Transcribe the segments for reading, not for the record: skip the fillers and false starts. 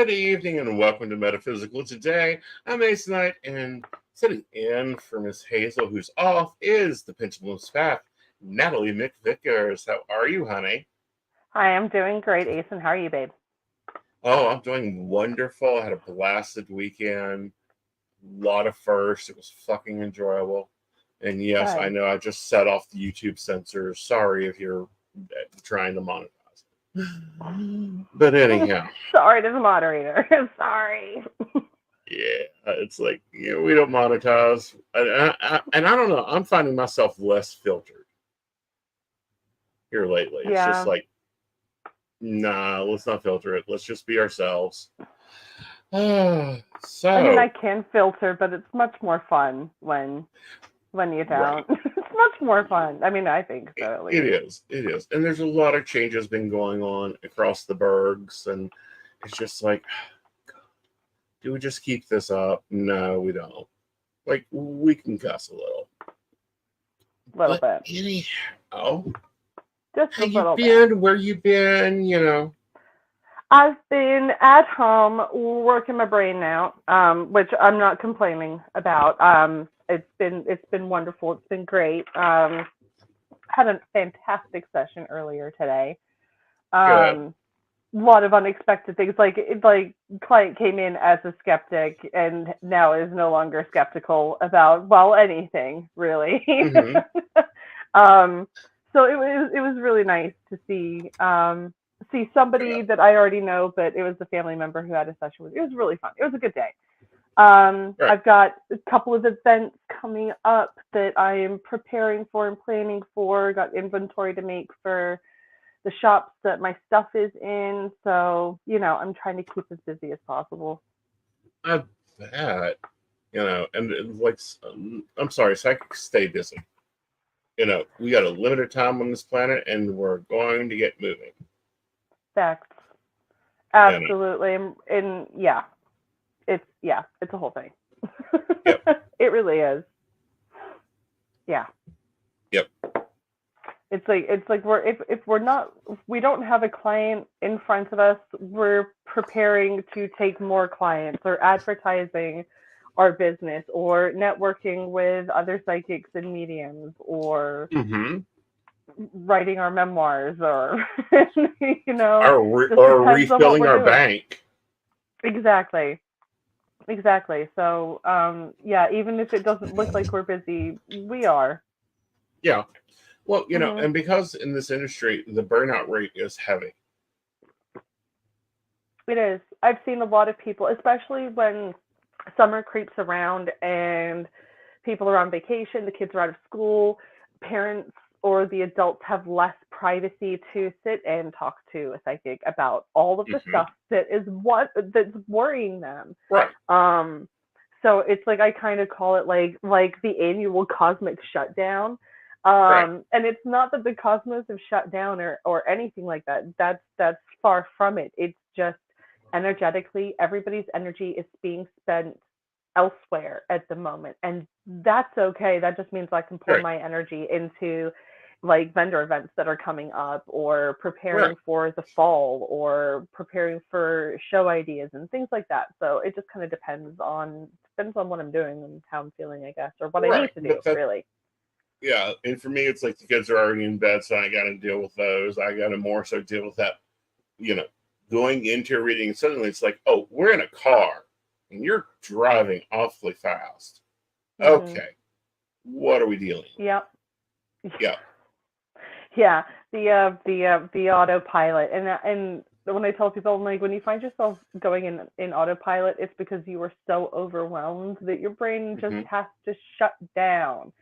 Good evening and welcome to Metaphysical Today. I'm Ace Knight, and sitting in for Miss Hazel, who's off, is the Pendulum's Path, Natalie McVickers. How are you, honey? Hi, I'm doing great, Ace, and how are you, babe? Oh, I'm doing wonderful. I had a blasted weekend. A lot of firsts. It was fucking enjoyable. And yes, I Good. know I just set off the YouTube censors. Sorry if you're trying to monetize it. But anyhow. Sorry to the moderator. Sorry. Yeah, it's like we don't monetize, and I don't know. I'm finding myself less filtered here lately. It's just Yeah. like, nah, let's not filter it. Let's just be ourselves. I mean, I So can filter, but it's much more fun when you right, don't. It's much more fun. I mean, I think so, at it least. is, it is, and there's a lot of changes been going on across the bergs, and it's just like, do we just keep this up? No, we don't. Like we can cuss a little, A little but bit. anyhow. Just How a you little bit. been? Where you been? I've been at home working my brain out, which I'm not complaining about. It's been wonderful. It's been great. Had a fantastic session earlier today. Good. Um, lot of unexpected things. Like client came in as a skeptic and now is no longer skeptical about anything really. Mm-hmm. um, so it was really nice to see somebody Good. that I already know, but it was a family member who had a session with. It was really fun. It was a good day. Right. I've got a couple of events coming up that I am preparing for and planning for. Got inventory to make for the shops that my stuff is in. So, I'm trying to keep as busy as possible. I bet. And like, I'm sorry, psychics stay busy. We got a limited time on this planet, and we're going to get moving. Facts. You know. Absolutely. And yeah, it's a whole thing. Yep. It really is. Yeah. Yep. It's like if we don't have a client in front of us, we're preparing to take more clients or advertising our business or networking with other psychics and mediums or Mm-hmm. writing our memoirs or you know just Or depends on what refilling we're our doing. bank. Exactly. So yeah, even if it doesn't look like we're busy, we are. Yeah. Well, Mhm. and because in this industry the burnout rate is heavy. It is. I've seen a lot of people, especially when summer creeps around and people are on vacation, the kids are out of school, parents or the adults have less privacy to sit and talk to a psychic about all of the Mm-hmm. stuff that's worrying them. Right. Um, so it's like I kind of call it like the annual cosmic shutdown. Right. And it's not that the cosmos have shut down or anything like that. That's far from it. It's just energetically, everybody's energy is being spent elsewhere at the moment. And that's okay. That just means I can pour Right. my energy into like vendor events that are coming up or Right. preparing for the fall or preparing for show ideas and things like that. So it just kind of depends on what I'm doing and how I'm feeling, I guess, or what I Right. need to do, But that really. yeah, and for me it's like the kids are already in bed, so I gotta deal with those. I gotta more so deal with that, you know, going into a reading and suddenly it's like, oh, we're in a car and you're driving awfully fast. Mhm. Okay, what are we dealing with? Yep. Yeah. Yeah, the autopilot, and when I tell people, I'm like, when you find yourself going in autopilot, it's because you were so overwhelmed that your brain just Hmm. has to shut down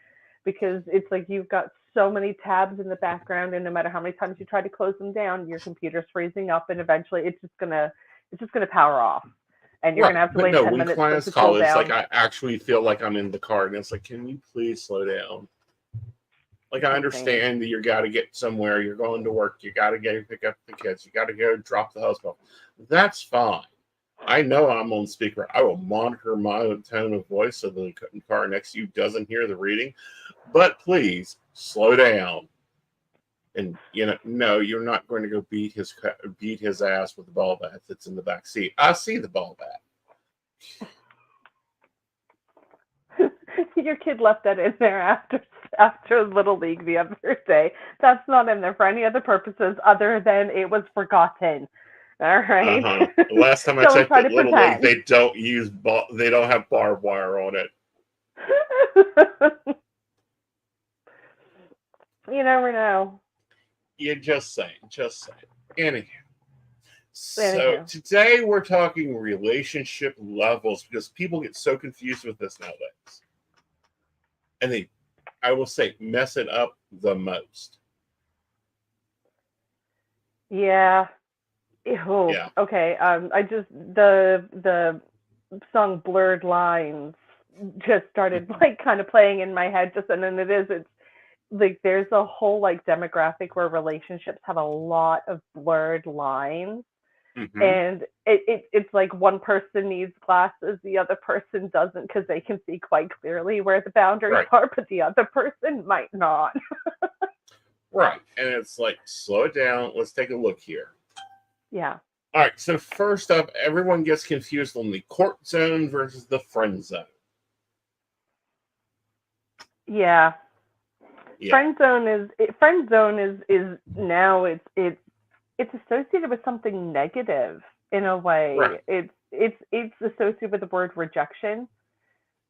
because it's like you've got so many tabs in the background, and no matter how many times you try to close them down, your computer's freezing up, and eventually it's just gonna power off, and you're Right. gonna have to But wait no, 10 minutes for it clients to cool call, it's like down. I actually feel like I'm in the car and it's like, can you please slow down? Like I It's insane. understand that you got to get somewhere, you're going to work, you got to go pick up the kids, you got to go drop the husband. That's fine. I know I'm on speaker. I will monitor my tone of voice so the car next to you doesn't hear the reading. But please slow down. And no, you're not going to go beat his ass with the ball bat that's in the back seat. I see the ball bat. Your kid left that in there after Little League the other day. That's not in there for any other purposes other than it was forgotten. All right. Last time I Don't checked try at to Little League, pretend. they don't use they don't have barbed wire on it. You never know. You just saying. Anyhow. So Anyhow. today we're talking relationship levels because people get so confused with this nowadays. And they, I will say, mess it up the most. Yeah. Oh, Yeah. okay. I just the song "Blurred Lines" just started like kind of playing in my head. And then it's like there's a whole like demographic where relationships have a lot of blurred lines, and it's like one person needs glasses, the other person doesn't because they can see quite clearly where the boundaries are, but the other person might not. Right, and it's like, slow it down. Let's take a look here. Yeah. All right, so first up, everyone gets confused on the court zone versus the friend zone. Yeah. Friend zone is now it's associated with something negative in a way. Right. It's associated with the word rejection.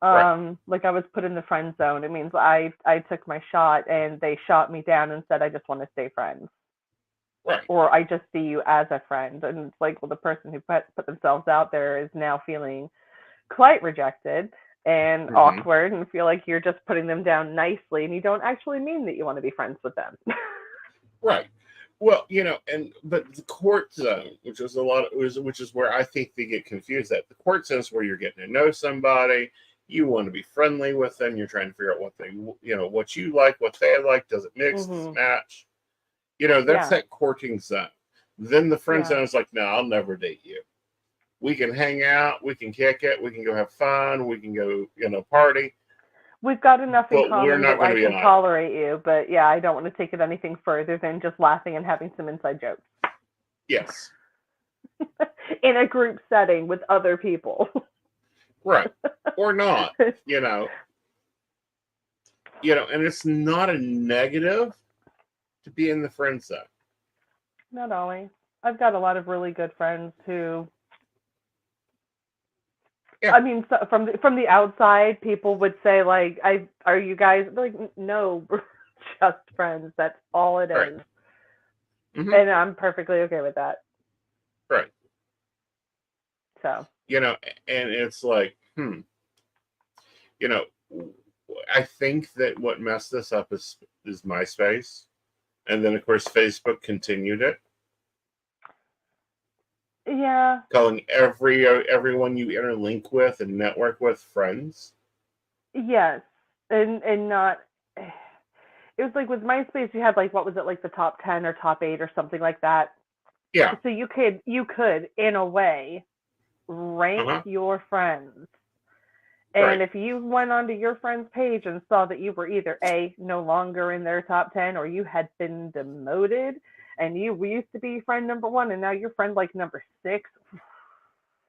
Like I was put in the friend zone. It means I took my shot and they shot me down and said I just want to stay friends. Right. Or I just see you as a friend. And it's like, well, the person who put themselves out there is now feeling quite rejected and awkward and feel like you're just putting them down nicely and you don't actually mean that you want to be friends with them. Right. Well, but the court zone, which is where I think they get confused at. The court zone is where you're getting to know somebody, you want to be friendly with them, you're trying to figure out what they, what you like, what they like, does it mix, does it match? That's that courting zone. Then the friend zone is like, no, I'll never date you. We can hang out, we can kick it, we can go have fun, we can go, party. We've got enough in common we're not that I can be tolerate you, but yeah, I don't want to take it anything further than just laughing and having some inside jokes. Yes. In a group setting with other people. Right. Or not, and it's not a negative to be in the friend zone. Not always. I've got a lot of really good friends who, I mean, so from the outside, people would say like, "Are you guys?" They're like, no, we're just friends. That's all it is. And I'm perfectly okay with that. Right. So. And it's like, I think that what messed this up is MySpace, and then of course Facebook continued it. Yeah. Calling everyone you interlink with and network with friends. Yes, and not. It was like with MySpace, you had like, what was it, like the top 10 or top 8 or something like that. Yeah. So you could in a way rank your friends. And if you went onto your friend's page and saw that you were either A, no longer in their top 10, or you had been demoted and you used to be friend number 1 and now you're friend like number 6,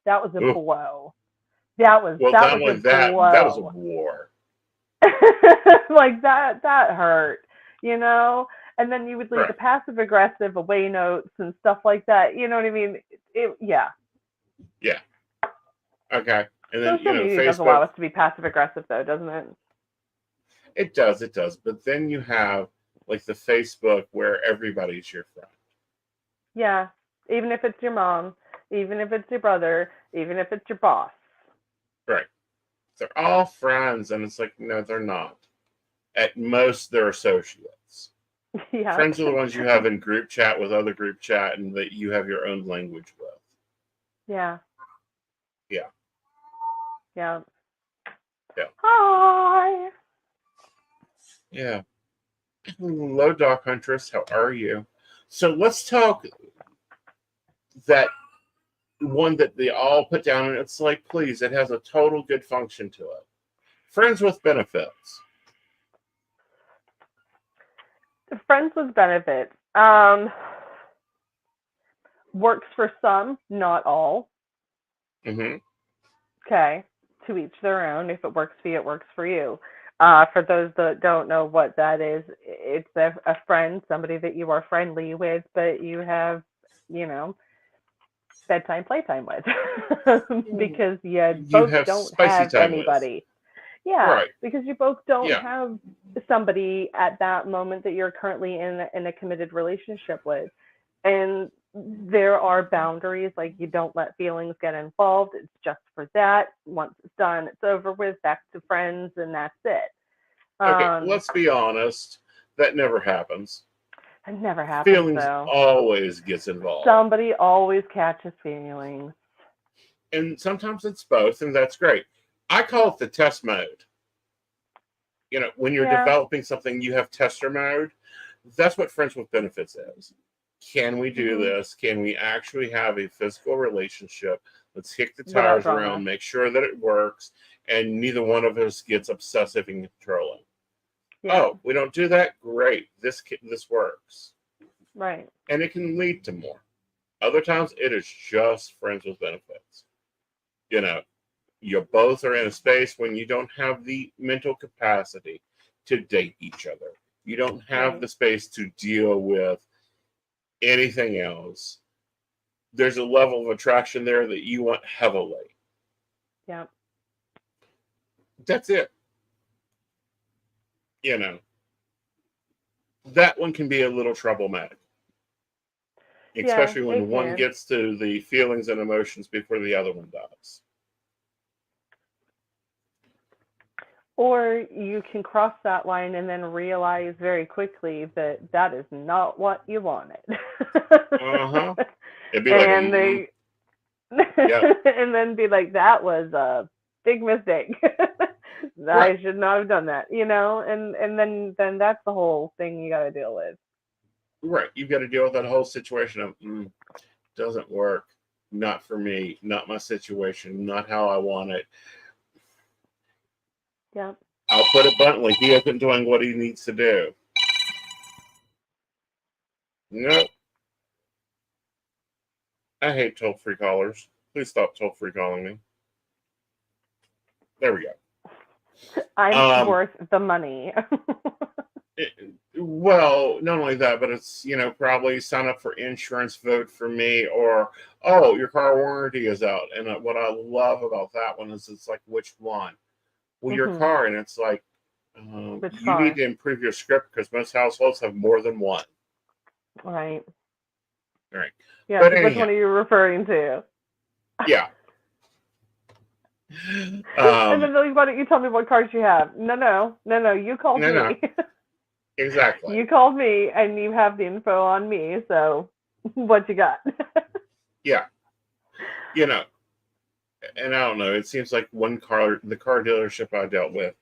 that was a blow. That was a blow. That was a war. Like that hurt, and then you would leave the passive aggressive away notes and stuff like that. You know what I mean? Yeah. Okay. And then social media Facebook does allow us to be passive aggressive, though, doesn't it? It does. But then you have like the Facebook where everybody's your friend. Yeah, even if it's your mom, even if it's your brother, even if it's your boss. Right. They're all friends, and it's like, no, they're not. At most, they're associates. Yeah. Friends are the ones you have in group chat with other group chat and that you have your own language with. Yeah. Yeah. Yeah. Yeah. Hi. Yeah. Hello, Doc Huntress. How are you? So let's talk that one that they all put down, and it's like, please, it has a total good function to it. Friends with benefits. Friends with benefits. Works for some, not all. Mm-hmm. Okay, to each their own. If it works for you, it works for you. For those that don't know what that is, it's a friend, somebody that you are friendly with, but you have, you know, bedtime playtime with, because you You both have don't spicy have time with. anybody. Yeah, Right. because you both don't Yeah. have somebody at that moment that you're currently in a committed relationship with. And there are boundaries, like you don't let feelings get involved. It's just for that. Once it's done, it's over with, back to friends, and that's it. Okay, Um, let's be honest. That never happens. it never happens Feelings though. always gets involved. Somebody always catches feelings. And sometimes it's both, and that's great. I call it the test mode. When you're Yeah. developing something, you have tester mode. That's what friends with benefits is. Can we do this? Can we actually have a physical relationship? Let's kick the Without tires drama. around, make sure that it works, and neither one of us gets obsessive and controlling. Yeah. Oh, we don't do that? Great. This works. Right. And it can lead to more. Other times, it is just friends with benefits. You both are in a space when you don't have the mental capacity to date each other. You don't have the space to deal with anything else. There's a level of attraction there that you want heavily. Yeah. That's it. You know, that one can be a little problematic, especially Yeah, when it one can. gets to the feelings and emotions before the other one does. Or you can cross that line and then realize very quickly that that is not what you wanted. Uh-huh. It'd be like, And they yeah, and then be like, that was a big mistake. right. I should not have done that, and then that's the whole thing you got to deal with. Right. You've got to deal with that whole situation of, doesn't work. Not for me. Not my situation. Not how I want it. Yeah. I'll put it bluntly. He isn't doing what he needs to do. Nope. I hate toll-free callers. Please stop toll-free calling me. There we go. I'm worth the money. Well, not only that, but it's, probably sign up for insurance, vote for me, or, oh, your car warranty is out. And what I love about that one is it's like, which one? Well, your car, and it's like, Which you need car? to improve your script because most households have more than one. Right. Right. Yeah, But so which anyhow, one are you referring to? yeah. And then they're like, why don't you tell me what cars you have? No, you called No, me. exactly. You called me and you have the info on me, so what you got? Yeah. And I don't know, it seems like the car dealership I dealt with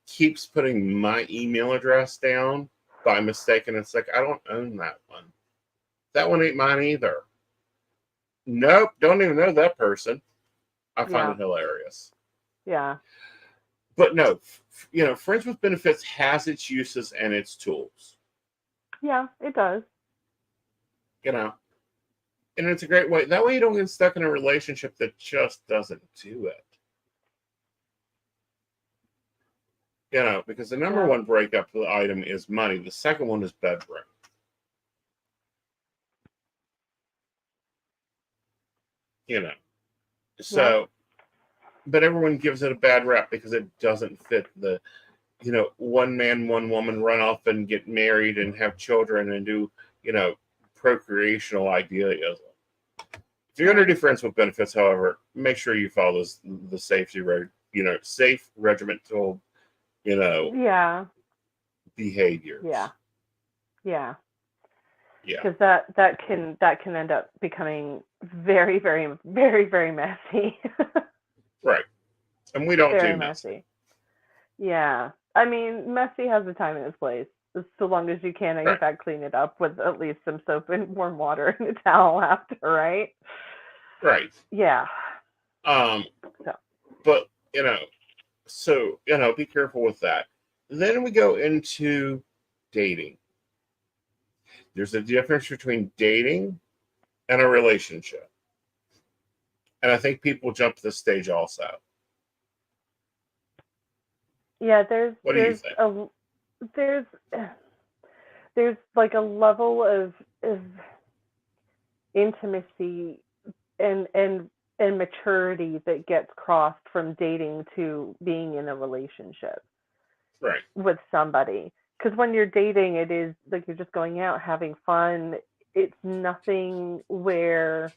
keeps putting my email address down by mistake, and it's like, I don't own that one. That one ain't mine either. Nope, don't even know that person. I find Yeah. it hilarious. Yeah. But no, Friends with Benefits has its uses and its tools. Yeah, it does. And it's a great way. That way you don't get stuck in a relationship that just doesn't do it. Because the number one breakup item is money. The second one is bedroom. So, but everyone gives it a bad rap because it doesn't fit the, one man, one woman run off and get married and have children and do, procreational idealism. If you're going to do Friends with Benefits, however, make sure you follow the safety road, safe regimental, behaviors. Yeah. Yeah. Because that can end up becoming very, very, very, very messy. Right. And we don't Very do messy. Yeah. I mean, messy has a time and its place. So long as you can, in fact, clean it up with at least some soap and warm water and a towel after, right? Right. Yeah. But, so, be careful with that. Then we go into dating. There's a difference between dating and a relationship. And I think people jump to this stage also. Yeah, What do you think? there's like a level of intimacy and maturity that gets crossed from dating to being in a relationship Right. with somebody. Because when you're dating, it is like you're just going out having fun. It's nothing where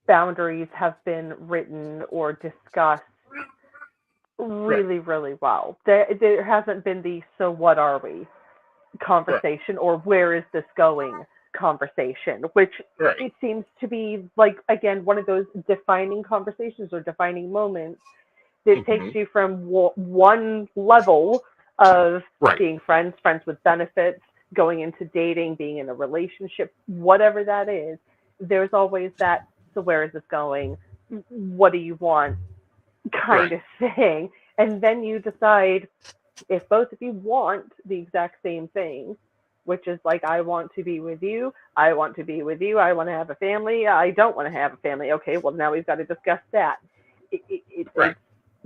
boundaries have been written or discussed really, really well. There hasn't been the "so what are we" conversation or "where is this going" conversation, which it seems to be like, again, one of those defining conversations or defining moments that takes you from one level of being friends with benefits, going into dating, being in a relationship, whatever that is. There's always that, so where is this going? What do you want? Kind of thing. And then you decide if both of you want the exact same thing, which is like, I want to be with you, I want to be with you, I want to have a family, I don't want to have a family. Okay, well, now we've got to discuss that.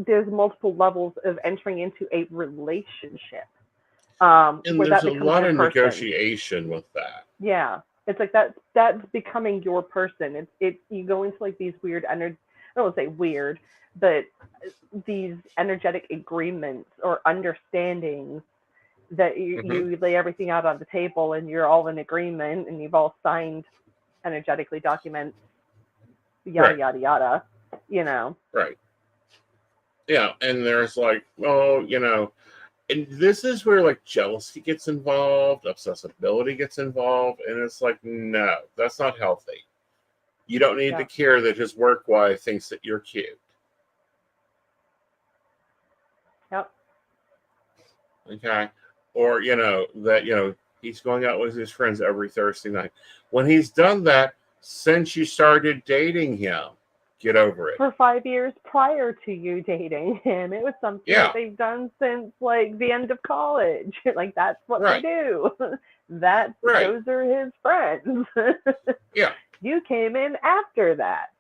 There's multiple levels of entering into a relationship. And where there's that a becomes lot your of person. Negotiation with that. Yeah. It's like that's becoming your person. It's you go into like these weird I don't want to say weird, but these energetic agreements or understandings that you lay everything out on the table and you're all in agreement and you've all signed energetically documents, yada yada yada, Right. Yeah, and there's like, and this is where like jealousy gets involved, obsessibility gets involved, and it's like, no, that's not healthy. You don't need to care that his work wife thinks that you're cute. Yep. Okay. Or, that, he's going out with his friends every Thursday night. When he's done that, since you started dating him, get over it. For 5 years prior to you dating him, it was something that they've done since like the end of college. Like that's what they do. Those are his friends. Yeah. You came in after that.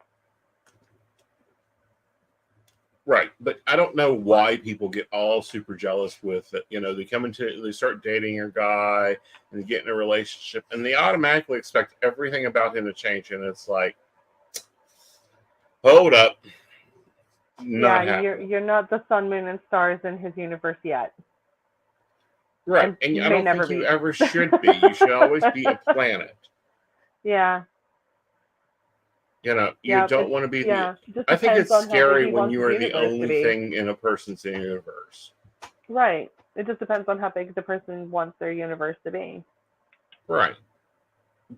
Right, but I don't know why people get all super jealous with it. They start dating a guy and they get in a relationship and they automatically expect everything about him to change. And it's like, hold up. You're not the sun, moon, and stars in his universe yet. Right, and I don't think you ever should be. You should always be a planet. Yeah. You don't want to be I think it's scary when you are the only thing in a person's universe. Right. It just depends on how big the person wants their universe to be. Right.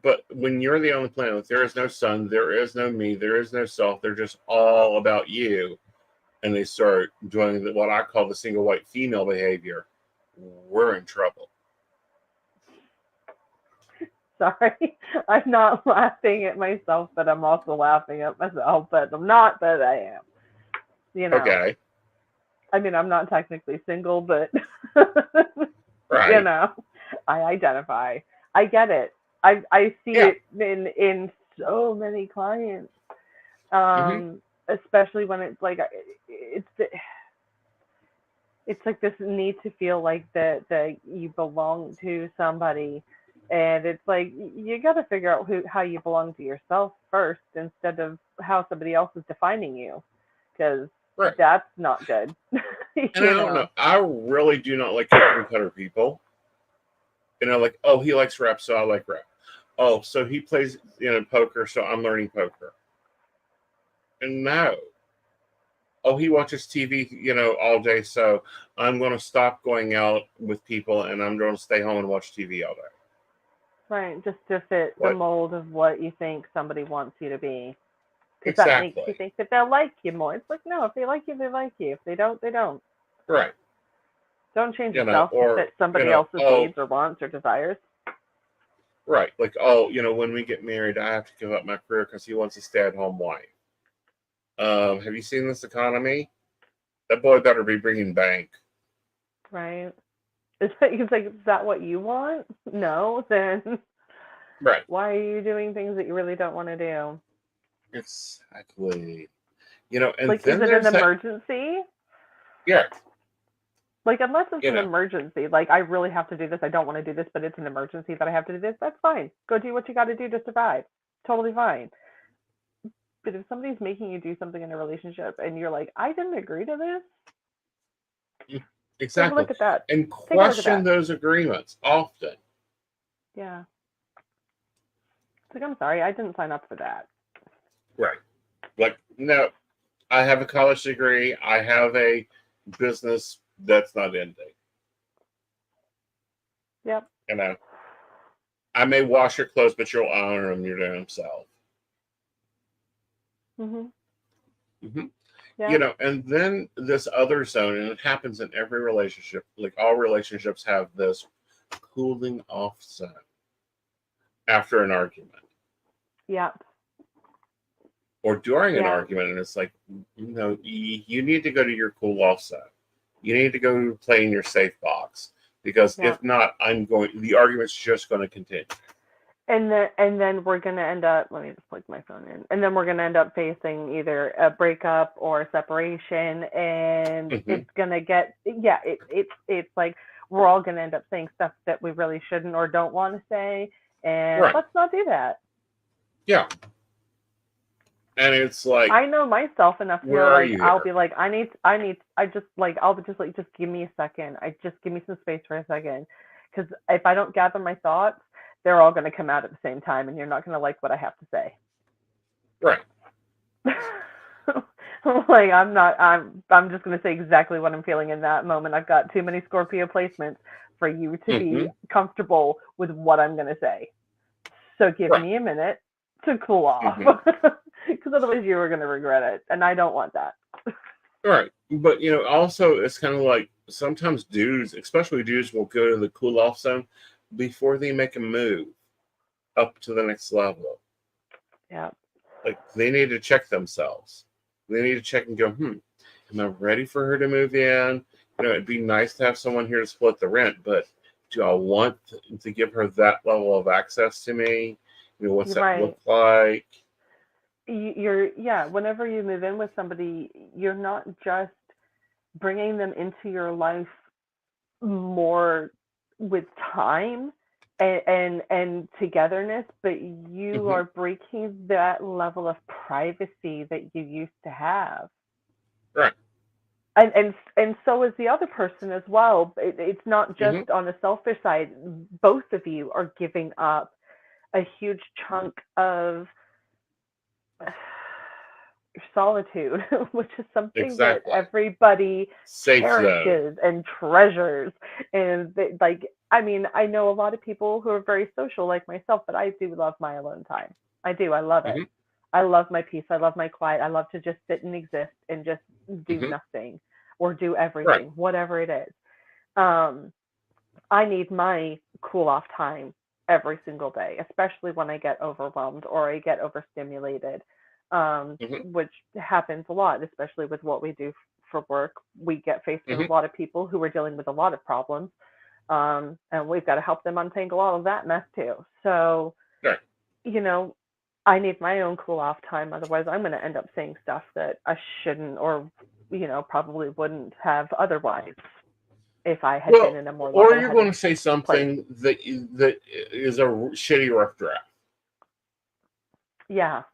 But when you're the only planet, there is no sun, there is no me, there is no self. They're just all about you. And they start doing what I call the single white female behavior. We're in trouble. Sorry, I'm not laughing at myself, but I'm also laughing at myself. But I'm not, but I am. Okay. I mean, I'm not technically single, but right. I identify. I get it. I see it in so many clients, especially when it's like it's like this need to feel like that you belong to somebody. And it's like you got to figure out how you belong to yourself first instead of how somebody else is defining you, because that's not good. And I don't know. I really do not like cookie cutter people. Like, oh, he likes rap, so I like rap. Oh, so he plays poker, so I'm learning poker. And no. Oh, he watches TV, all day, so I'm going to stop going out with people and I'm going to stay home and watch TV all day. Right, just to fit the mold of what you think somebody wants you to be. Because that makes you think that they'll like you more. It's like, no, if they like you, they like you. If they don't, they don't. Right. Don't change yourself to fit somebody else's needs or wants or desires. Right. Like, when we get married, I have to give up my career because he wants a stay-at-home wife. Have you seen this economy? That boy better be bringing bank. Right. It's like, is that what you want? No, then Right. why are you doing things that you really don't want to do? Exactly. And Like, is then it an there's that. emergency? Yeah. Like, unless it's You an know. emergency, like, I really have to do this, I don't want to do this, but it's an emergency that I have to do this, that's fine. Go do what you got to do to survive. Totally fine. But if somebody's making you do something in a relationship and you're like, I didn't agree to this, take a Exactly. look at that. And Take a look at question that. those agreements often. Yeah. It's like, I'm sorry, I didn't sign up for that. Right. Like, no, I have a college degree. I have a business that's not ending. Yep. I may wash your clothes, but you'll honor them your damn self. Mhm. Mm-hmm. Yeah. And then this other zone, and it happens in every relationship. Like all relationships have this cooling off zone after an argument Yep. or during an Yeah. argument, and it's like, you need to go to your cool off zone. You need to go play in your safe box because Yeah. if not, the argument's just going to continue. And then we're gonna end up. Let me just plug my phone in. And then we're gonna end up facing either a breakup or a separation, and it's gonna get it's like we're all gonna end up saying stuff that we really shouldn't or don't want to say, and Right. let's not do that. Yeah. And it's like, I know myself enough to where know, are like, you I'll here? be like, I'll just like, just give me a second. Just give me some space for a second, because if I don't gather my thoughts, they're all going to come out at the same time, and you're not going to like what I have to say. Right. Like, I'm just going to say exactly what I'm feeling in that moment. I've got too many Scorpio placements for you to be comfortable with what I'm going to say. So give me a minute to cool off, because otherwise you are going to regret it, and I don't want that. Right. But, also it's kind of like sometimes dudes, especially dudes, will go to the cool off zone before they make a move up to the next level. Yeah. Like they need to check themselves. They need to check and go, am I ready for her to move in? It'd be nice to have someone here to split the rent, but do I want to give her that level of access to me? What's that look like? Whenever you move in with somebody, you're not just bringing them into your life more with time and togetherness, but you are breaking that level of privacy that you used to have. Right. And so is the other person as well. It's not just on the selfish side. Both of you are giving up a huge chunk of solitude, which is something that everybody cherishes and treasures. And I know a lot of people who are very social like myself, but I do love my alone time. I do. I love it. I love my peace. I love my quiet. I love to just sit and exist and just do nothing or do everything, whatever it is. I need my cool off time every single day, especially when I get overwhelmed or I get overstimulated, which happens a lot, especially with what we do for work. We get faced with a lot of people who are dealing with a lot of problems, and we've got to help them untangle all of that mess too. So, I need my own cool off time. Otherwise, I'm going to end up saying stuff that I shouldn't or, probably wouldn't have otherwise if I had been in a more or you're going to say place. something that is a shitty rough draft. Yeah.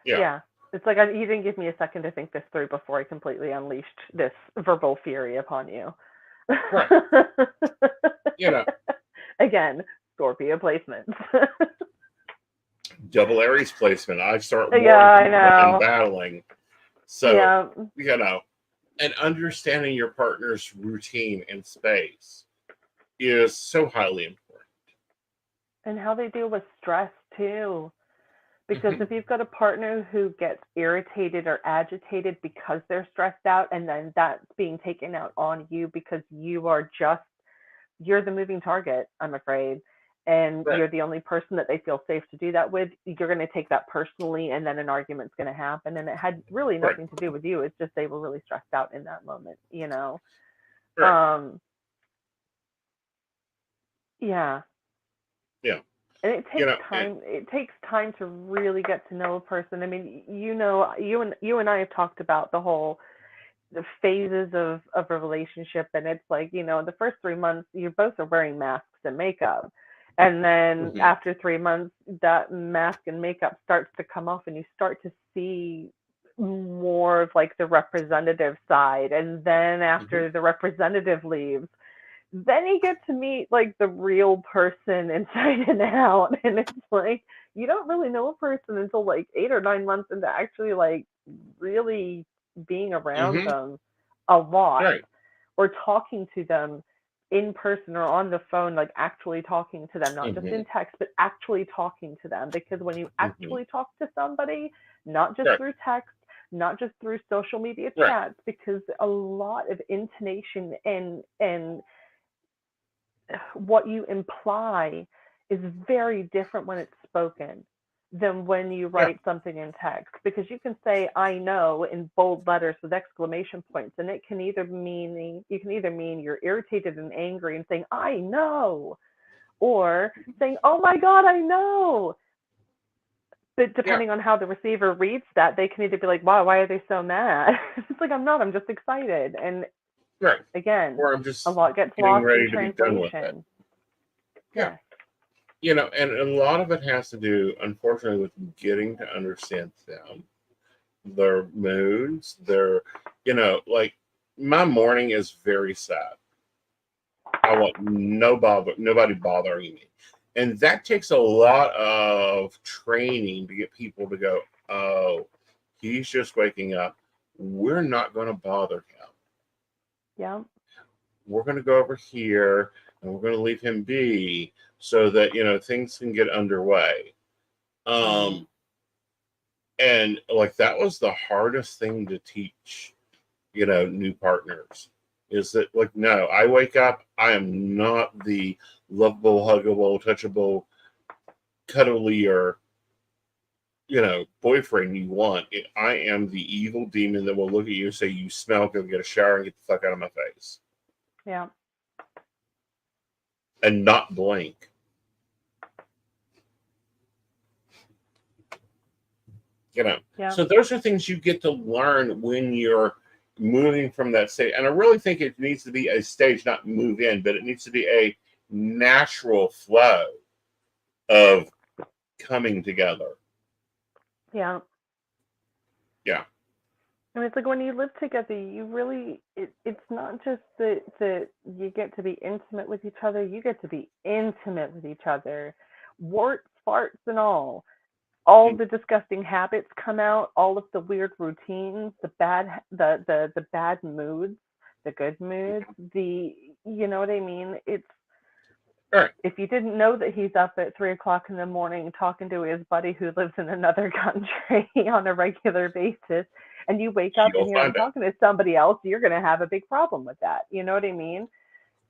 It's like you didn't give me a second to think this through before I completely unleashed this verbal fury upon you. Right. Again, Scorpio placements. Double Aries placement. I start I know. and battling. So, and understanding your partner's routine and space is so highly important. And how they deal with stress too. Because if you've got a partner who gets irritated or agitated because they're stressed out, and then that's being taken out on you because you're the moving target, I'm afraid, and you're the only person that they feel safe to do that with, you're going to take that personally, and then an argument's going to happen. And it had really nothing to do with you. It's just they were really stressed out in that moment, Yeah. Yeah. And it You takes know, time. It takes time to really get to know a person. I mean, you and I have talked about the phases of a relationship, and it's like, the first 3 months you both are wearing masks and makeup, and then mhm, after 3 months that mask and makeup starts to come off, and you start to see more of like the representative side, and then mhm, after the representative leaves, then you get to meet like the real person inside and out, and it's like you don't really know a person until like 8 or 9 months into actually like really being around mhm, them a lot, right. or talking to them in person or on the phone, like actually talking to them, not just Mhm, in text, but actually talking to them. Because when you mhm, actually talk to somebody, not just right, through text, not just through social media right. chats, because a lot of intonation and what you imply is very different when it's spoken than when you Yeah. write something in text, because you can say I know in bold letters with exclamation points, and it can either mean you're irritated and angry and saying I know, or saying oh my god I know. But Yeah. depending on how the receiver reads that, they can either be like, wow, why are they so mad? It's like, I'm just excited. And Right. again, Or I'm a just lot gets getting lost in ready to be done with it. translation. Yeah. Yes. And a lot of it has to do, unfortunately, with getting to understand them, their moods, like my morning is very sad. I want nobody bothering me. And that takes a lot of training to get people to go, oh, he's just waking up. We're not going to bother him. Yeah. We're going to go over here and we're going to leave him be so that, things can get underway. Mm-hmm. Um, and like that was the hardest thing to teach, new partners is that like, no, I wake up, I am not the lovable, huggable, touchable, cuddlier, boyfriend you want. I am the evil demon that will look at you and say, you smell, go get a shower and get the fuck out of my face. Yeah. And not blink. Yeah. So those are things you get to learn when you're moving from that state. And I really think it needs to be a stage, not move in, but it needs to be a natural flow of coming together. Yeah. Yeah. And it's like when you live together, you really, it's not just that you get to be intimate with each other, you get to be intimate with each other. Warts, farts, and all the disgusting habits come out, all of the weird routines, the bad moods, the good moods, you know what I mean? It's, All right. if you didn't know that he's up at 3 o'clock in the morning talking to his buddy who lives in another country on a regular basis, and you wake up You'll and hear him find out. talking to somebody else, you're going to have a big problem with that. You know what I mean?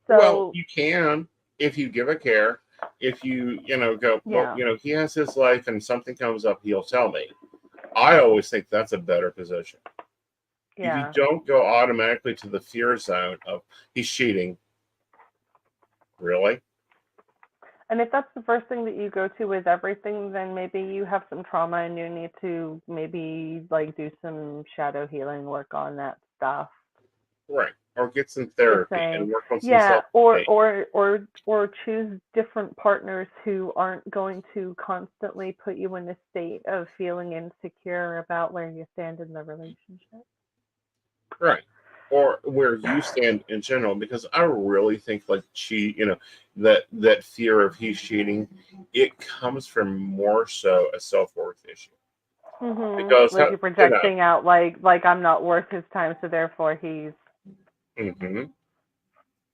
Well, So, you can if you give a care. If you go, well, yeah, he has his life and something comes up, he'll tell me. I always think that's a better position. If you yeah. don't go automatically to the fear zone of he's cheating, really? And if that's the first thing that you go to with everything, then maybe you have some trauma and you need to maybe like do some shadow healing work on that stuff. Right. Or get some Just therapy and saying. work on some Yeah, self or esteem. or or or choose different partners who aren't going to constantly put you in a state of feeling insecure about where you stand in the relationship. Right. Or where you stand in general, because I really think like that fear of he's cheating, it comes from more so a self worth issue. Because Like you're projecting out like I'm not worth his time, so therefore he's, hmm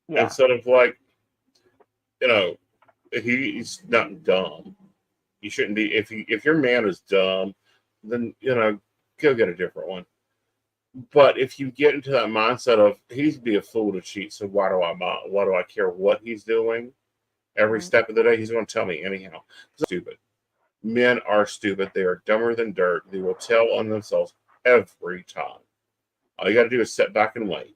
yeah. instead of like, you know, he's not dumb. You shouldn't be if your man is dumb, then go get a different one. But if you get into that mindset of he's be a fool to cheat, so why do I care what he's doing? Every Mhm. step of the day, he's going to tell me anyhow. Stupid. Men are stupid. They are dumber than dirt. They will tell on themselves every time. All you got to do is sit back and wait.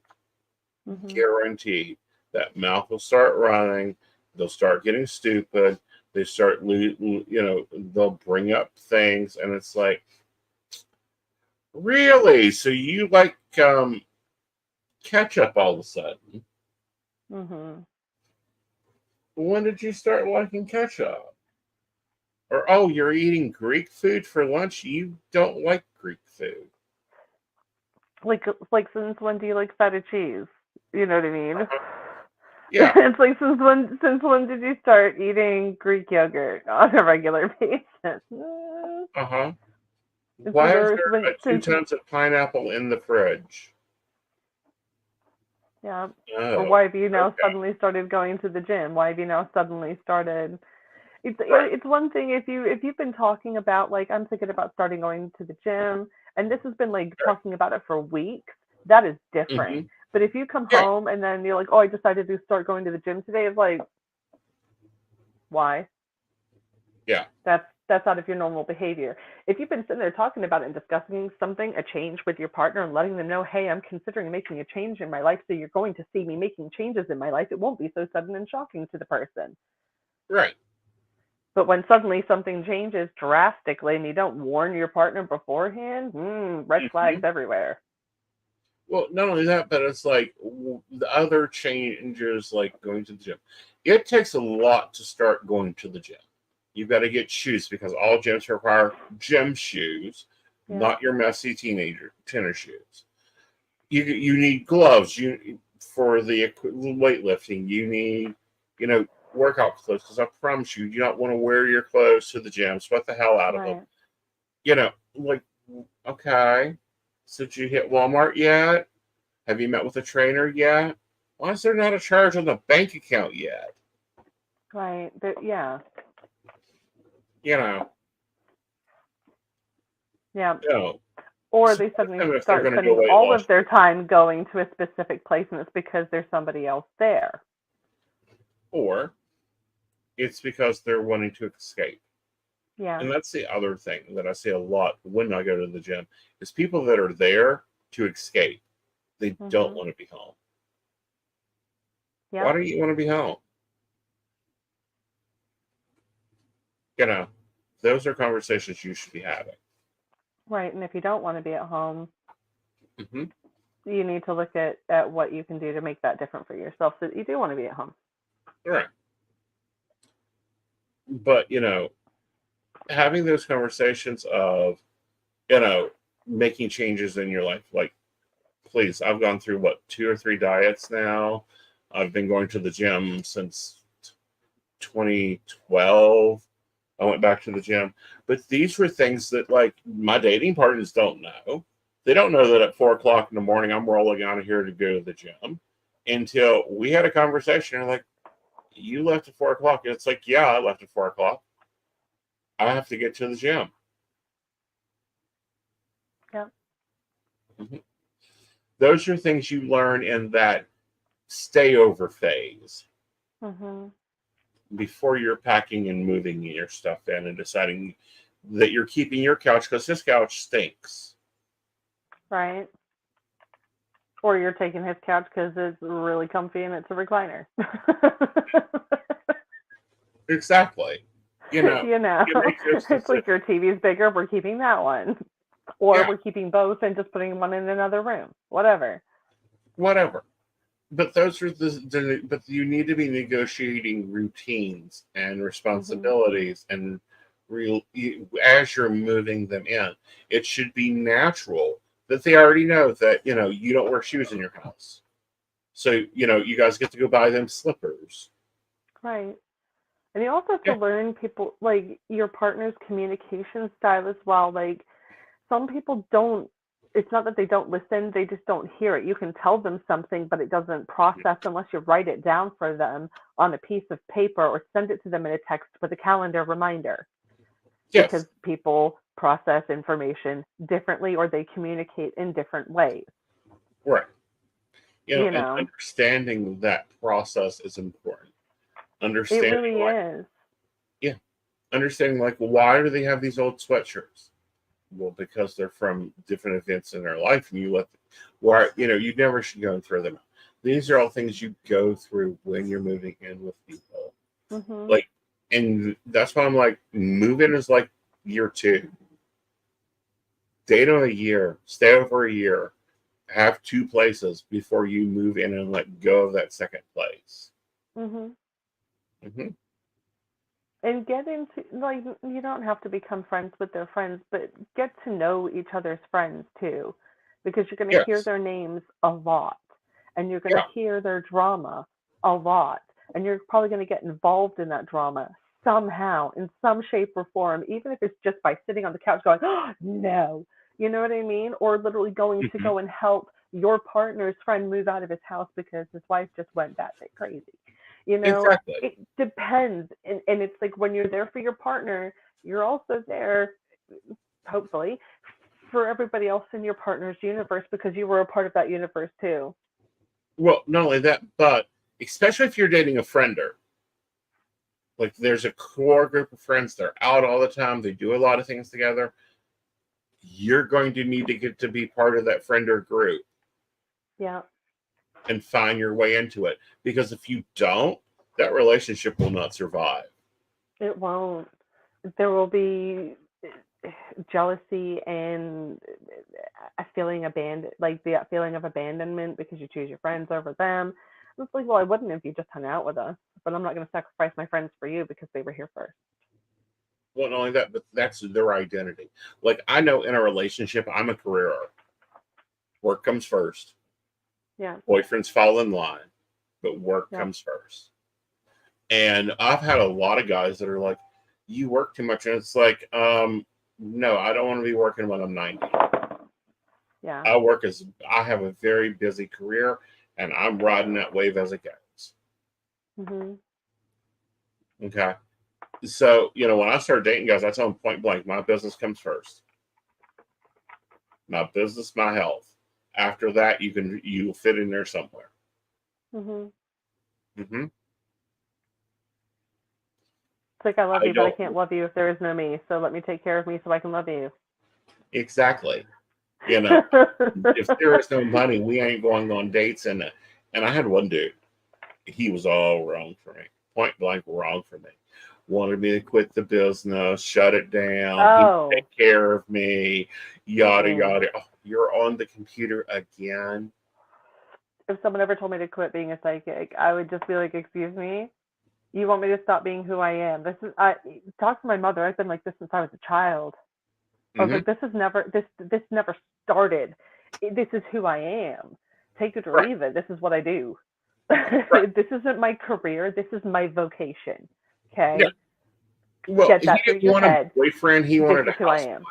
Mhm. Guaranteed that mouth will start running. they'll start getting stupid. They start, they'll bring up things, and it's like, really? So you like ketchup all of a sudden? Mm-hmm. When did you start liking ketchup? Or, oh, you're eating Greek food for lunch? You don't like Greek food. Like since when do you like feta cheese? You know what I mean? Uh-huh. Yeah. It's like since when did you start eating Greek yogurt on a regular basis? Uh-huh. It's Why is either there two since tons of pineapple in the fridge? yeah. Or Oh, why have you now okay. suddenly started going to the gym? Why have you now suddenly started? Right. It's one thing if you've been talking about like I'm thinking about starting going to the gym, and this has been like Right. talking about it for weeks. That is different. Mm-hmm. But if you come Yeah. home and then you're like, oh, I decided to start going to the gym today, it's like, why? Yeah. That's out of your normal behavior. If you've been sitting there talking about it and discussing something, a change with your partner, and letting them know, hey, I'm considering making a change in my life, so you're going to see me making changes in my life, it won't be so sudden and shocking to the person. Right. But when suddenly something changes drastically and you don't warn your partner beforehand, red flags Mm-hmm. everywhere. Well, not only that, but it's like the other changes, like going to the gym. It takes a lot to start going to the gym. You've got to get shoes because all gyms require gym shoes, Yeah. not your messy teenager tennis shoes. You need gloves. You for the weightlifting. You need workout clothes because I promise you, you don't want to wear your clothes to the gym. Sweat the hell out of them. Right. Like okay. So did you hit Walmart yet? Have you met with a trainer yet? Why is there not a charge on the bank account yet? Right. Yeah. You know, Yeah. no. Or So they suddenly if they're start going to go spending weight all loss, of their time going to a specific place and it's because there's somebody else there. or it's because they're wanting to escape. Yeah. And that's the other thing that I see a lot when I go to the gym is people that are there to escape. They don't Mhm. want to be home. Why Yep. don't you want to be home? You know, those are conversations you should be having. Right. And if you don't want to be at home, Mm-hmm. you need to look at what you can do to make that different for yourself so that you do want to be at home. Right. But, having those conversations of, making changes in your life, like, please, I've gone through what, 2 or 3 diets now. I've been going to the gym since 2012. I went back to the gym. But these were things that, like, my dating partners don't know. They don't know that at 4 o'clock in the morning I'm rolling out of here to go to the gym until we had a conversation. And like, you left at 4 o'clock. And it's like, yeah, I left at 4 o'clock. I have to get to the gym. Yep. Mm-hmm. Those are things you learn in that stay over phase Mhm. before you're packing and moving your stuff in and deciding that you're keeping your couch because this couch stinks. Right. Or you're taking his couch because it's really comfy and it's a recliner. Exactly. You know, You make those it's like decisions. your TV's bigger, we're keeping that one. Or Yeah, we're keeping both and just putting one in another room. Whatever. whatever. But those are but you need to be negotiating routines and Mhm. responsibilities and as you're moving them in. It should be natural that they already know that, you don't wear shoes in your house. So, you guys get to go buy them slippers. Right. And you also have to Yeah. learn people like your partner's communication style as well. Like some people don't it's not that they don't listen, they just don't hear it. You can tell them something, but it doesn't process unless you write it down for them on a piece of paper or send it to them in a text with a calendar reminder. Because Yes. people process information differently or they communicate in different ways, Right. you And know. understanding that process is important. It Understanding really like, is. yeah, understanding like, why do they have these old sweatshirts? Well, because they're from different events in their life, and you let them, why you never should go and throw them out. These are all things you go through when you're moving in with people. Mhm. Like, and that's why I'm like, moving is like year 2. Date on a year, stay over a year, have 2 places before you move in and let go of that second place. Mhm. Hmm. And get into, like, you don't have to become friends with their friends, but get to know each other's friends too, because you're going to hear Yes. their names a lot, and you're going Yeah. to hear their drama a lot, and you're probably going to get involved in that drama somehow, in some shape or form, even if it's just by sitting on the couch going, oh, no, you know what I mean? Or literally going to Hmm. go and help your partner's friend move out of his house because his wife just went batshit crazy. You know, Exactly. it depends. And it's like when you're there for your partner, you're also there, hopefully, for everybody else in your partner's universe because you were a part of that universe too. Well, not only that, but especially if you're dating a friender, like there's a core group of friends, they're out all the time, they do a lot of things together. You're going to need to get to be part of that friender group Yeah, and find your way into it. Because if you don't, that relationship will not survive. it won't. There will be jealousy and a feeling abandoned, like the feeling of abandonment because you choose your friends over them. And it's like, well, I wouldn't if you just hung out with us, but I'm not going to sacrifice my friends for you because they were here first. Well, not only that, but that's their identity. Like I know in a relationship, I'm a career. Work comes first. Yeah, Boyfriends fall in line, but work yeah, comes first. And I've had a lot of guys that are like, "You work too much," and it's like, no, I don't want to be working when I'm 90. yeah. I have a very busy career, and I'm riding that wave as it goes. Mhm. Okay, so when I start dating guys, I tell them point blank, my business comes first. My business, my health. After that, you fit in there somewhere. Mhm. Hmm. It's like I love I you, but I don't can't love you if there is no me. So let me take care of me so I can love you. exactly. You know, if there is no money, we ain't going on dates. And I had one dude. He was all wrong for me, point blank wrong for me. Wanted me to quit the business, shut it down. He would Oh. take care of me, yada Mm-mm. yada. Oh, you're on the computer again. If someone ever told me to quit being a psychic, I would just be like, "Excuse me, you want me to stop being who I am?" This is I talk to my mother. I've been like this since I was a child. I was Hmm. like, this never started. This is who I am. Take it or Right, leave it. This is what I do. right. This isn't my career. This is my vocation. Yeah. Okay, Well, get he that through didn't your want a head. boyfriend. He This wanted a is who I housewife. am.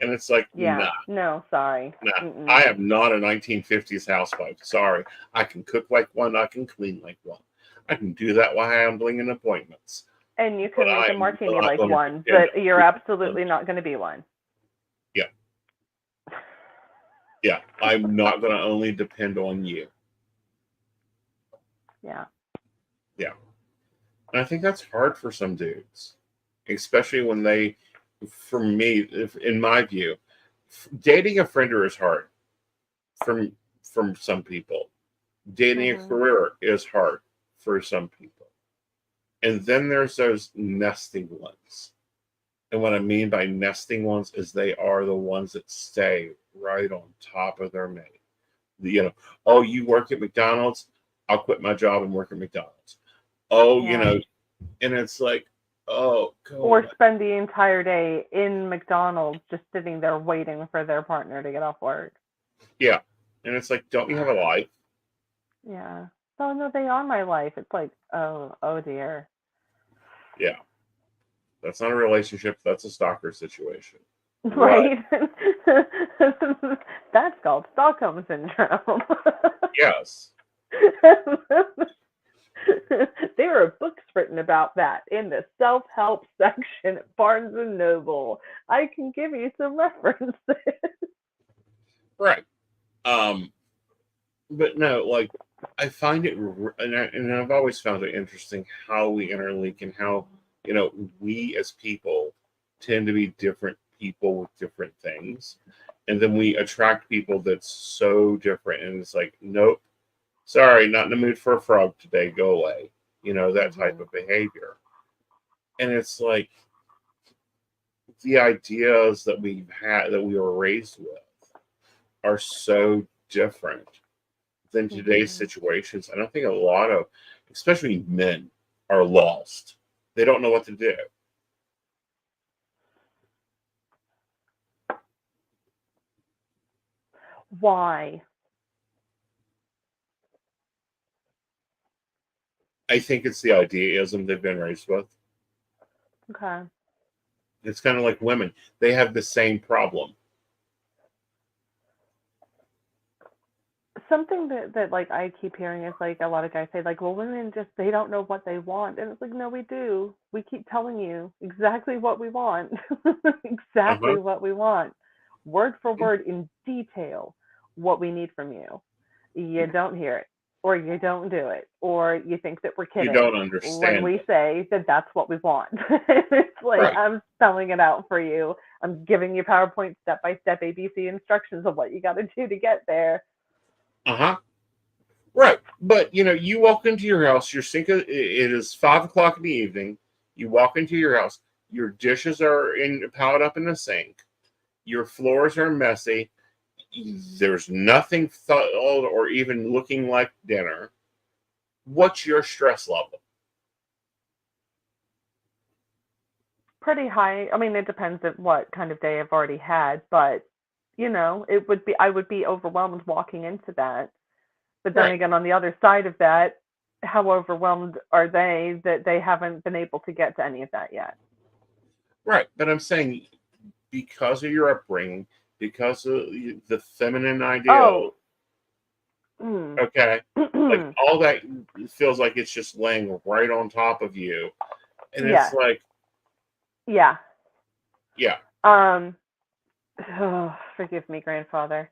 And it's like, Yeah. nah, No, sorry. nah. Mm-mm. I am not a 1950s housewife. Sorry. I can cook like one. I can clean like one. I can do that while handling in appointments. And you But can make I a am martini not like going to one, depend but on you're you. absolutely not going to be one. Yeah. Yeah. I'm not going to only depend on you. Yeah. Yeah. And I think that's hard for some dudes, especially when for me, in my view, dating a friender is hard from some people. Dating a Mhm. career is hard for some people. And then there's those nesting ones. And what I mean by nesting ones is they are the ones that stay right on top of their mate. You know, oh, you work at McDonald's, I'll quit my job and work at McDonald's. Oh, Yeah. and it's like, oh, go Or away. spend the entire day in McDonald's just sitting there waiting for their partner to get off work. Yeah. And it's like, don't you have a life? Yeah. Oh no, they are my life. It's like, oh dear. Yeah. That's not a relationship. That's a stalker situation. What? Right? That's called Stockholm syndrome. Yes. There are books written about that in the self-help section at Barnes and Noble. I can give you some references. Right. Um, but no, like I find it, and I've always found it interesting how we interlink and how we as people tend to be different people with different things, and then we attract people that's so different, and it's like, nope, sorry, not in the mood for a frog today. Go away. that type of behavior. And it's like the ideas that we were raised with are so different than today's situations. I don't think a lot of, especially men, are lost. They don't know what to do. Why? I think it's the idealism they've been raised with. Okay. It's kind of like women. They have the same problem. Something that like I keep hearing is like a lot of guys say like, well, women just, they don't know what they want. And it's like, no, we do. We keep telling you exactly what we want. Exactly what we want. Word for word in detail what we need from you. You don't hear it, or you don't do it, or you think that we're kidding You don't understand when we it. say that that's what we want. It's like, Right. I'm spelling it out for you. I'm giving you PowerPoint step-by-step ABC instructions of what you got to do to get there. Right. But, you walk into your house, your sink, it is 5 o'clock in the evening. You walk into your house, your dishes are piled up in the sink, your floors are messy, there's nothing thought or even looking like dinner. What's your stress level? Pretty high. I mean, it depends on what kind of day I've already had, but I would be overwhelmed walking into that. But then again, on the other side of that, how overwhelmed are they that they haven't been able to get to any of that yet? Right. But I'm saying, because of your upbringing, because of the feminine ideal, okay, like all that feels like it's just laying right on top of you. And it's like, yeah. Forgive me, grandfather.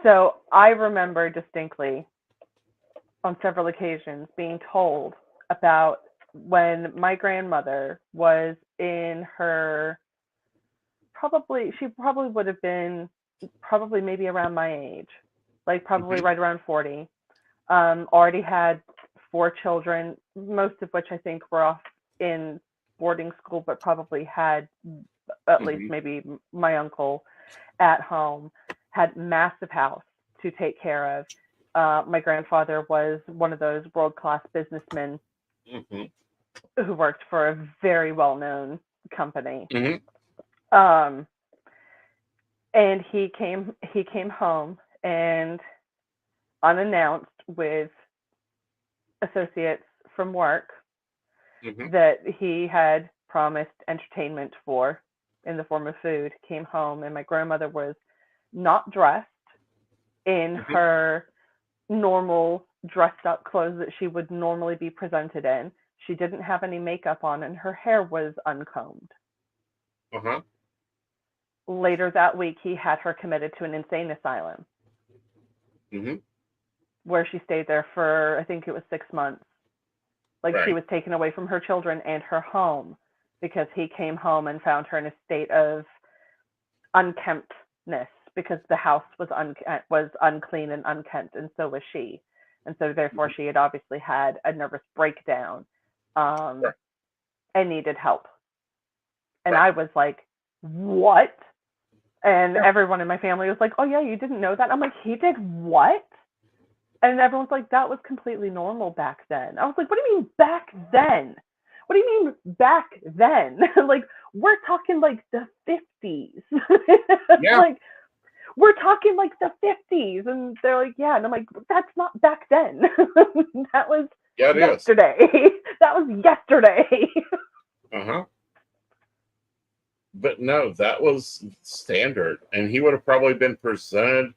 So I remember distinctly on several occasions being told about when my grandmother was in her, she probably would have been maybe around my age, like probably right around 40. Already had 4 children, most of which I think were off in boarding school, but probably had at least maybe my uncle at home, had massive house to take care of. My grandfather was one of those world-class businessmen who worked for a very well-known company. And he came home and unannounced with associates from work that he had promised entertainment for in the form of food, came home, and my grandmother was not dressed in her normal dressed up clothes that she would normally be presented in. She didn't have any makeup on, and her hair was uncombed. Later that week, he had her committed to an insane asylum, where she stayed there for, I think it was 6 months. Like, she was taken away from her children and her home because he came home and found her in a state of unkemptness, because the house was unclean and unkempt, and so was she. And so therefore she had obviously had a nervous breakdown and needed help. And I was like, what? And everyone in my family was like, oh yeah, you didn't know that? I'm like, he did what? And everyone's like, that was completely normal back then. I was like, what do you mean back then? What do you mean back then? Like, we're talking like the 50s. Like, we're talking like the 50s. And they're like, yeah. And I'm like, that's not back then. That was yesterday. That was yesterday. But no, that was standard. And he would have probably been presented,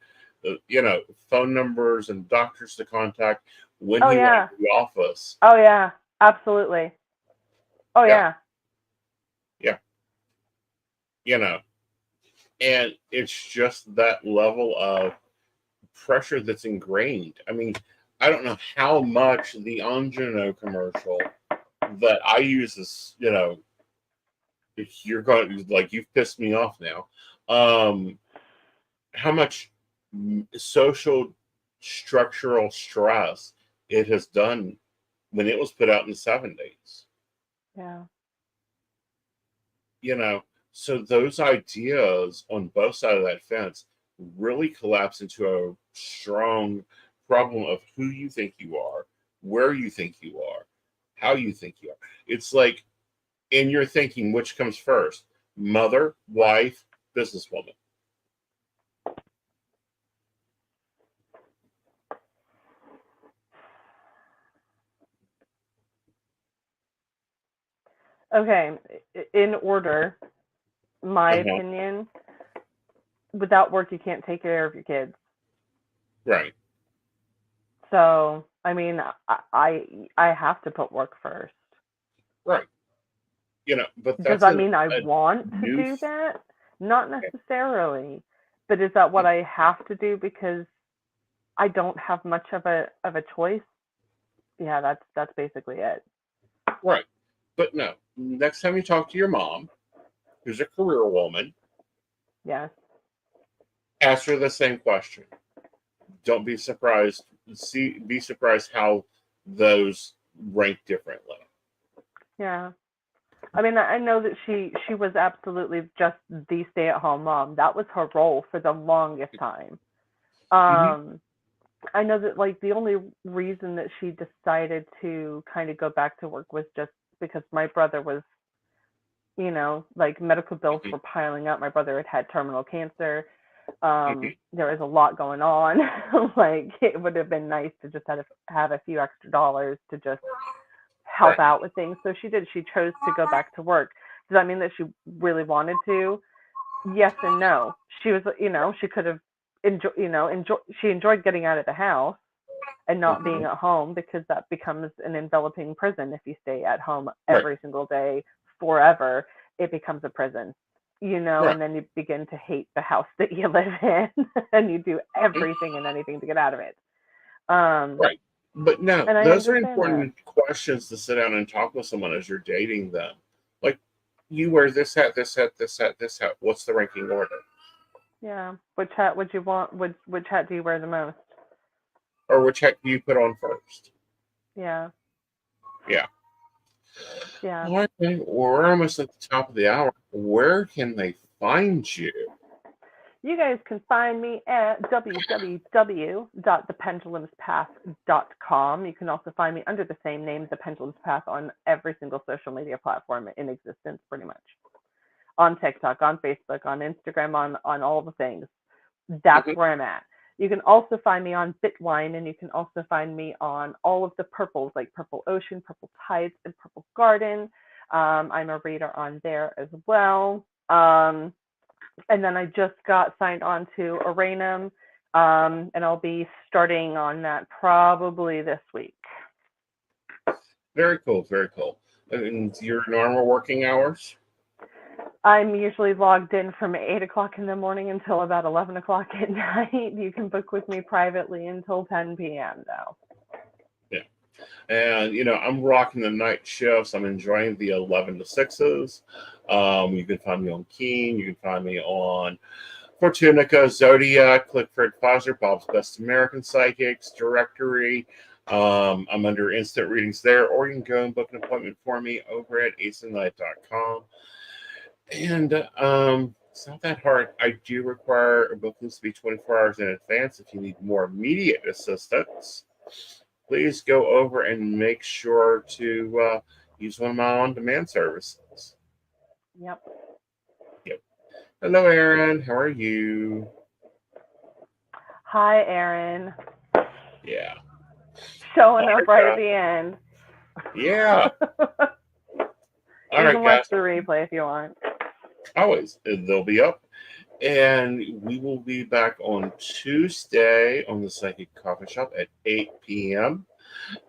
phone numbers and doctors to contact when he went to the office. Oh, yeah. Absolutely. Oh, yeah. And it's just that level of pressure that's ingrained. I mean, I don't know how much the Angelo commercial that I use is, you're going, like, you've pissed me off now. How much social structural stress it has done when it was put out in the 70s. Yeah. You know, so those ideas on both sides of that fence really collapse into a strong problem of who you think you are, where you think you are, how you think you are. It's like in your thinking, which comes first? Mother, wife, businesswoman. Okay, in order, my Uh-huh. opinion, without work, you can't take care of your kids. Right. So, I mean, I have to put work first. Right. You know, but Does that's that mean I a want to new do that? Not necessarily. But is that what I have to do because I don't have much of a choice? Yeah, that's basically it. right. But no, next time you talk to your mom, who's a career woman, Yes. ask her the same question. Don't be surprised. Be surprised how those rank differently. Yeah. I mean, I know that she was absolutely just the stay-at-home mom. That was her role for the longest time. Mm-hmm. I know that like the only reason that she decided to kind of go back to work was just because my brother was, like medical bills Mm-hmm. were piling up. My brother had terminal cancer. Mm-hmm. There was a lot going on. Like it would have been nice to just have a few extra dollars to just help Right. out with things. So she did. She chose to go back to work. Does that mean that she really wanted to? Yes and no. She was, she could have she enjoyed getting out of the house and not Mm-hmm. being at home because that becomes an enveloping prison if you stay at home Right. every single day forever. It becomes a prison, Right. and then you begin to hate the house that you live in and you do Mm-hmm. everything and anything to get out of it. Um, Right. But no, and I those are understand that. important questions to sit down and talk with someone as you're dating them. Like, you wear this hat, this hat, this hat, this hat. What's the ranking order? Yeah. Which hat would you want? Which hat do you wear the most? Or which hat do you put on first? Yeah. Yeah. Yeah. All right, then. We're almost at the top of the hour. Where can they find you? You guys can find me at www.thependulumspath.com. You can also find me under the same name, The Pendulum's Path, on every single social media platform in existence, pretty much. On TikTok, on Facebook, on Instagram, on all the things. That's Mhm. where I'm at. You can also find me on Bitwine, and you can also find me on all of the purples, like Purple Ocean, Purple Tides, and Purple Garden. I'm a reader on there as well. And then I just got signed on to Aranum, and I'll be starting on that probably this week. Very cool. Very cool. And your normal working hours? I'm usually logged in from 8 o'clock in the morning until about 11 o'clock at night. You can book with me privately until 10 p.m. though. Yeah. And, I'm rocking the night shifts. I'm enjoying the 11 to 6s. You can find me on Keen. You can find me on Fortunica, Zodiac, Clickford Foster, Bob's Best American Psychics, Directory. I'm under instant readings there, or you can go and book an appointment for me over at aceandlight.com. And it's not that hard. I do require bookings to be 24 hours in advance. If you need more immediate assistance, please go over and make sure to use one of my on-demand services. Yep. Yep. Hello, Aaron. How are you? Hi, Aaron. Yeah. Showing All up right at the end. Yeah. All You right, can watch guys. the replay if you want. Always. They'll be up. And we will be back on Tuesday on the Psychic Coffee Shop at 8 p.m.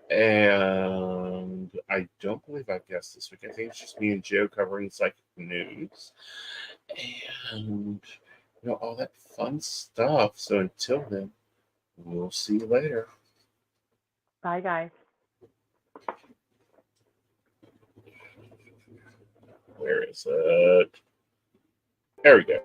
And I don't believe I've guessed this week. I think it's just me and Joe covering psychic news and all that fun stuff. So until then, we'll see you later. Bye, guys. Where is it? There we go.